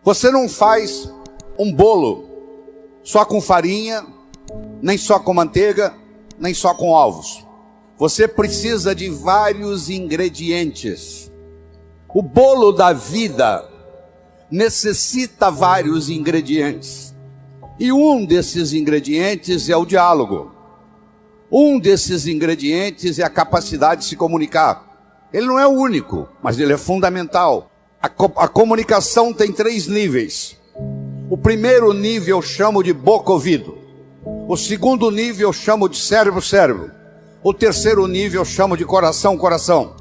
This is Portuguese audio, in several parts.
Você não faz um bolo só com farinha, nem só com manteiga, nem só com ovos. Você precisa de vários ingredientes. O bolo da vida necessita vários ingredientes. E um desses ingredientes é o diálogo. Um desses ingredientes é a capacidade de se comunicar. Ele não é o único, mas ele é fundamental. A comunicação tem 3 níveis. O primeiro nível eu chamo de boca-ouvido. O segundo nível eu chamo de cérebro-cérebro. O terceiro nível eu chamo de coração-coração.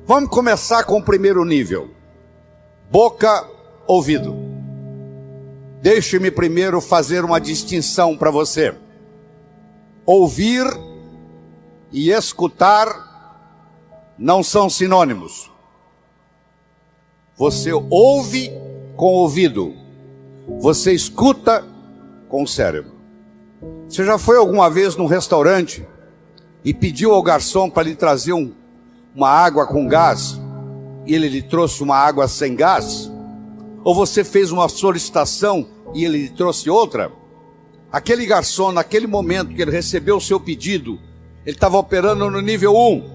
Vamos começar com o primeiro nível. Boca-ouvido. Deixe-me primeiro fazer uma distinção para você. Ouvir e escutar não são sinônimos. Você ouve com o ouvido. Você escuta com o cérebro. Você já foi alguma vez num restaurante e pediu ao garçom para lhe trazer uma água com gás e ele lhe trouxe uma água sem gás? Ou você fez uma solicitação e ele lhe trouxe outra? Aquele garçom, naquele momento que ele recebeu o seu pedido, ele estava operando no nível 1.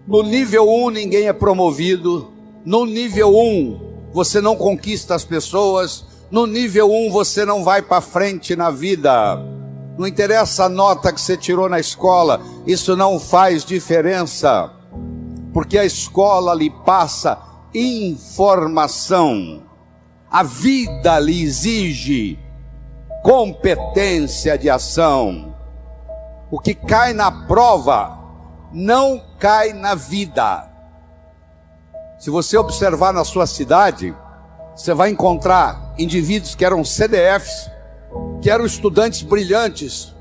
No nível 1 ninguém é promovido. No nível 1 você não conquista as pessoas. No nível 1 você não vai para frente na vida. Não interessa a nota que você tirou na escola, isso não faz diferença. Porque a escola lhe passa informação. A vida lhe exige competência de ação. O que cai na prova não cai na vida. Se você observar na sua cidade, você vai encontrar indivíduos que eram CDFs, que eram estudantes brilhantes,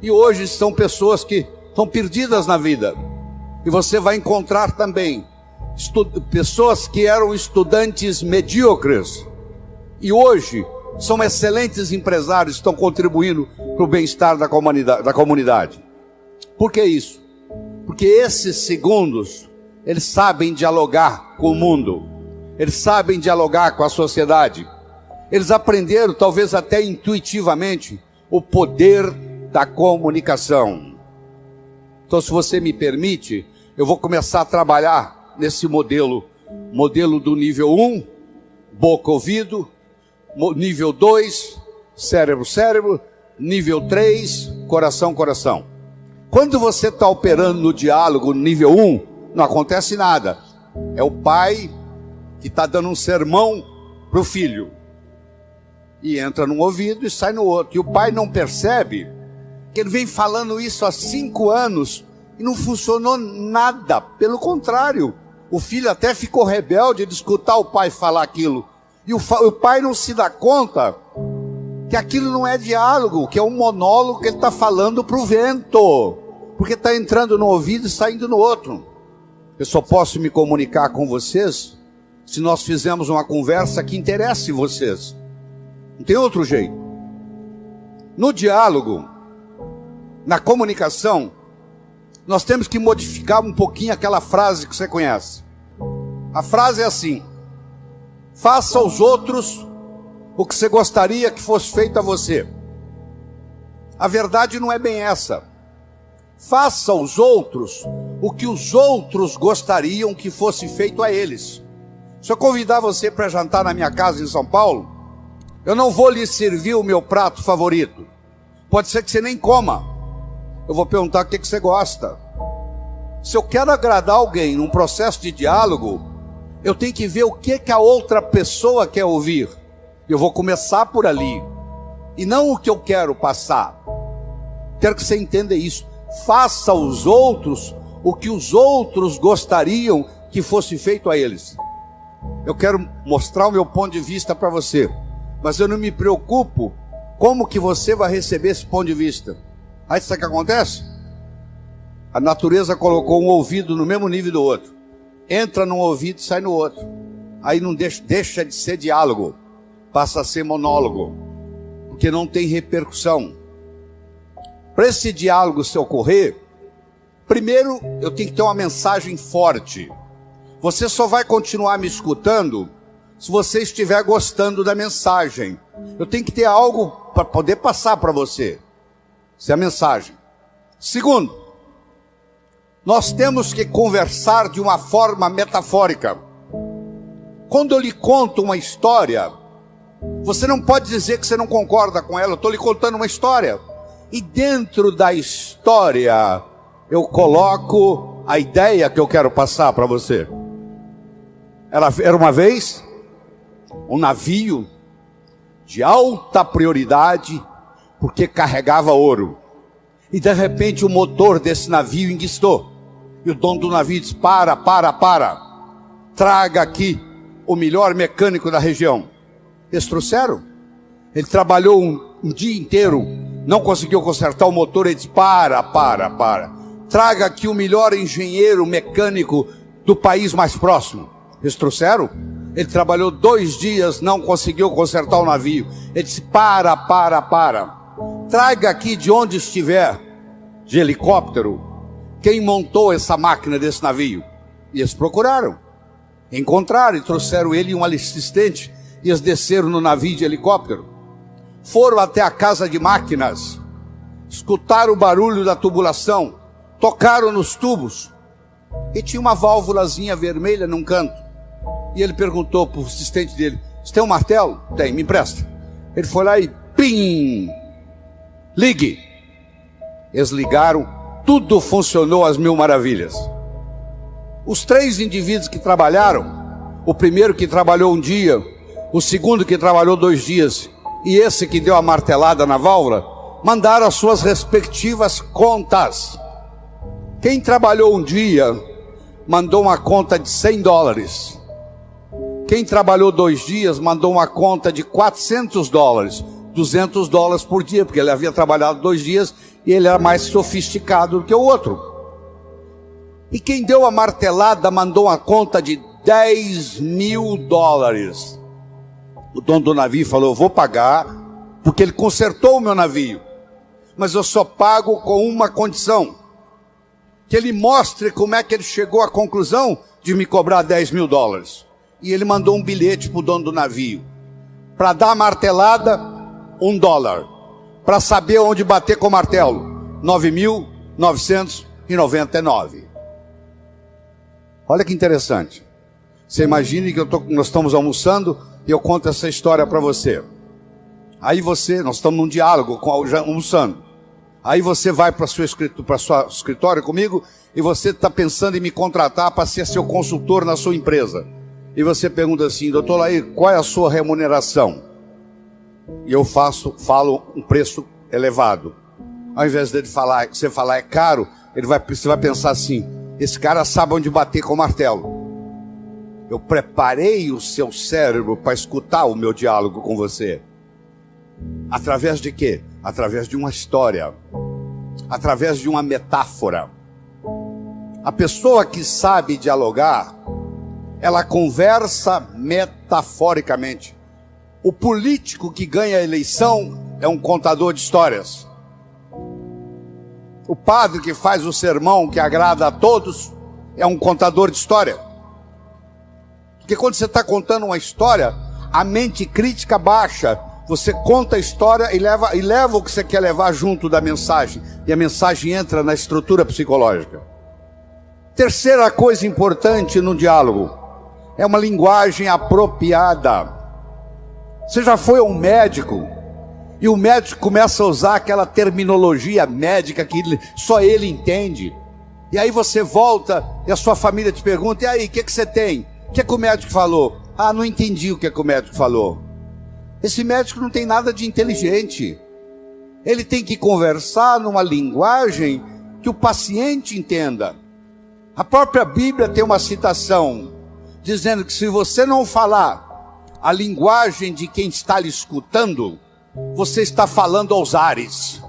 e hoje são pessoas que estão perdidas na vida. E você vai encontrar também pessoas que eram estudantes medíocres, e hoje são excelentes empresários, estão contribuindo para o bem-estar da comunidade. Por que isso? Porque esses segundos, eles sabem dialogar com o mundo, eles sabem dialogar com a sociedade, eles aprenderam, talvez até intuitivamente, o poder da comunicação. Então, se você me permite, eu vou começar a trabalhar nesse modelo do nível 1, boca-ouvido, nível 2, cérebro-cérebro, nível 3, coração-coração. Quando você está operando no diálogo nível 1, não acontece nada. É o pai que está dando um sermão para o filho. E entra num ouvido e sai no outro. E o pai não percebe que ele vem falando isso há 5 anos e não funcionou nada. Pelo contrário, o filho até ficou rebelde de escutar o pai falar aquilo. E o pai não se dá conta que aquilo não é diálogo, que é um monólogo que ele está falando para o vento. Porque está entrando no ouvido e saindo no outro. Eu só posso me comunicar com vocês se nós fizermos uma conversa que interesse vocês. Não tem outro jeito. No diálogo, na comunicação, nós temos que modificar um pouquinho aquela frase que você conhece. A frase é assim: faça aos outros o que você gostaria que fosse feito a você. A verdade não é bem essa. Faça aos outros o que os outros gostariam que fosse feito a eles. Se eu convidar você para jantar na minha casa em São Paulo, eu não vou lhe servir o meu prato favorito. Pode ser que você nem coma. Eu vou perguntar o que você gosta. Se eu quero agradar alguém num processo de diálogo, eu tenho que ver o que a outra pessoa quer ouvir. Eu vou começar por ali, e não o que eu quero passar. Quero que você entenda isso. Faça aos outros o que os outros gostariam que fosse feito a eles. Eu quero mostrar o meu ponto de vista para você, mas eu não me preocupo como que você vai receber esse ponto de vista. Aí sabe o que acontece? A natureza colocou um ouvido no mesmo nível do outro. Entra num ouvido e sai no outro. Aí não deixa de ser diálogo, passa a ser monólogo, porque não tem repercussão. Para esse diálogo se ocorrer, primeiro eu tenho que ter uma mensagem forte. Você só vai continuar me escutando se você estiver gostando da mensagem. Eu tenho que ter algo para poder passar para você. Essa é a mensagem. Segundo, nós temos que conversar de uma forma metafórica. Quando eu lhe conto uma história, você não pode dizer que você não concorda com ela. Eu estou lhe contando uma história. E dentro da história, eu coloco a ideia que eu quero passar para você. Era uma vez um navio de alta prioridade, porque carregava ouro. E de repente o motor desse navio enguiçou. E o dono do navio disse: para. Traga aqui o melhor mecânico da região. Eles trouxeram. Ele trabalhou um dia inteiro, não conseguiu consertar o motor. Ele disse: para. Traga aqui o melhor engenheiro mecânico do país mais próximo. Eles trouxeram. Ele trabalhou 2 dias, não conseguiu consertar o navio. Ele disse: para. Traga aqui de onde estiver, de helicóptero, quem montou essa máquina desse navio. E eles procuraram, encontraram e trouxeram ele e um assistente. E eles desceram no navio de helicóptero, foram até a casa de máquinas, escutaram o barulho da tubulação, tocaram nos tubos, e tinha uma válvulazinha vermelha num canto. E ele perguntou para o assistente dele: você tem um martelo? Tem, me empresta. Ele foi lá e pim, ligue. Eles ligaram, tudo funcionou às mil maravilhas. Os 3 indivíduos que trabalharam, o primeiro que trabalhou um dia, o segundo que trabalhou 2 dias, e esse que deu a martelada na válvula, mandaram as suas respectivas contas. Quem trabalhou um dia, mandou uma conta de $100. Quem trabalhou 2 dias, mandou uma conta de $400, $200 por dia, porque ele havia trabalhado 2 dias, e ele era mais sofisticado do que o outro. E quem deu a martelada, mandou uma conta de $10.000. O dono do navio falou: eu vou pagar, porque ele consertou o meu navio, mas eu só pago com uma condição: que ele mostre como é que ele chegou à conclusão de me cobrar $10.000. E ele mandou um bilhete para o dono do navio: para dar a martelada, $1. Para saber onde bater com o martelo, 9.999. Olha que interessante. Você imagine que nós estamos almoçando e eu conto essa história para você. Aí nós estamos num diálogo, almoçando. Aí você vai para o seu escritório comigo e você está pensando em me contratar para ser seu consultor na sua empresa. E você pergunta assim: doutor Lair, qual é a sua remuneração? E eu falo um preço elevado. Ao invés de você falar é caro, você vai pensar assim: esse cara sabe onde bater com o martelo. Eu preparei o seu cérebro para escutar o meu diálogo com você. Através de quê? Através de uma história, através de uma metáfora. A pessoa que sabe dialogar, ela conversa metaforicamente. O político que ganha a eleição é um contador de histórias. O padre que faz o sermão que agrada a todos é um contador de história. Porque quando você está contando uma história, a mente crítica baixa. Você conta a história e leva o que você quer levar junto da mensagem. E a mensagem entra na estrutura psicológica. Terceira coisa importante no diálogo é uma linguagem apropriada. Você já foi a um médico e o médico começa a usar aquela terminologia médica que só ele entende. E aí você volta e a sua família te pergunta: e aí, o que você tem? O que o médico falou? Ah, não entendi o que o médico falou. Esse médico não tem nada de inteligente. Ele tem que conversar numa linguagem que o paciente entenda. A própria Bíblia tem uma citação dizendo que se você não falar a linguagem de quem está lhe escutando, você está falando aos ares.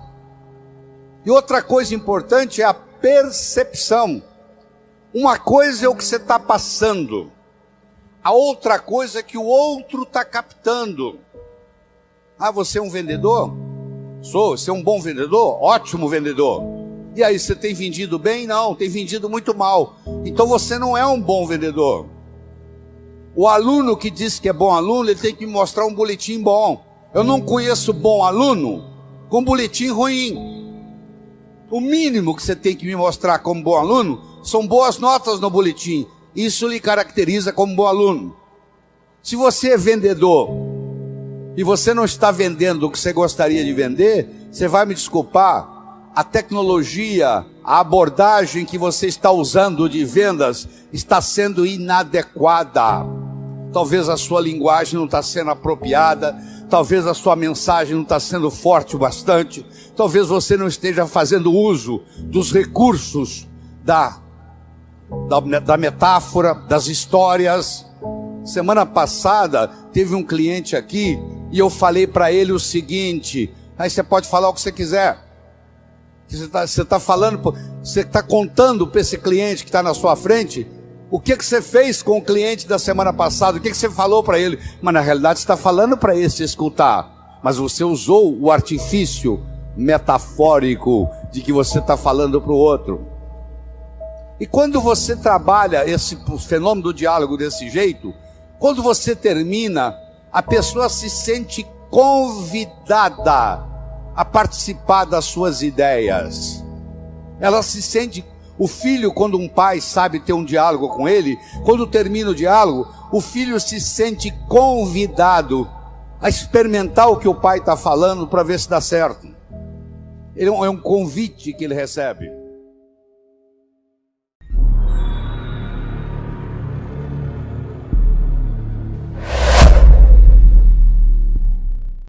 E outra coisa importante é a percepção. Uma coisa é o que você está passando, a outra coisa é que o outro está captando. Ah, você é um vendedor? Sou. Você é um bom vendedor? Ótimo vendedor. E aí, você tem vendido bem? Não, tem vendido muito mal. Então você não é um bom vendedor. O aluno que diz que é bom aluno, ele tem que me mostrar um boletim bom. Eu não conheço bom aluno com boletim ruim. O mínimo que você tem que me mostrar como bom aluno são boas notas no boletim. Isso lhe caracteriza como bom aluno. Se você é vendedor e você não está vendendo o que você gostaria de vender, você vai me desculpar, a tecnologia, a abordagem que você está usando de vendas está sendo inadequada. Talvez a sua linguagem não está sendo apropriada, talvez a sua mensagem não está sendo forte o bastante, talvez você não esteja fazendo uso dos recursos da metáfora, das histórias. Semana passada teve um cliente aqui e eu falei para ele o seguinte: aí você pode falar o que você quiser. Você está falando, você está contando para esse cliente que está na sua frente o que você fez com o cliente da semana passada, o que você falou para ele. Mas na realidade você está falando para esse escutar, mas você usou o artifício metafórico de que você está falando para o outro. E quando você trabalha esse fenômeno do diálogo desse jeito, quando você termina, a pessoa se sente convidada a participar das suas ideias. Ela se sente... O filho, quando um pai sabe ter um diálogo com ele, quando termina o diálogo, o filho se sente convidado a experimentar o que o pai está falando para ver se dá certo. É um convite que ele recebe.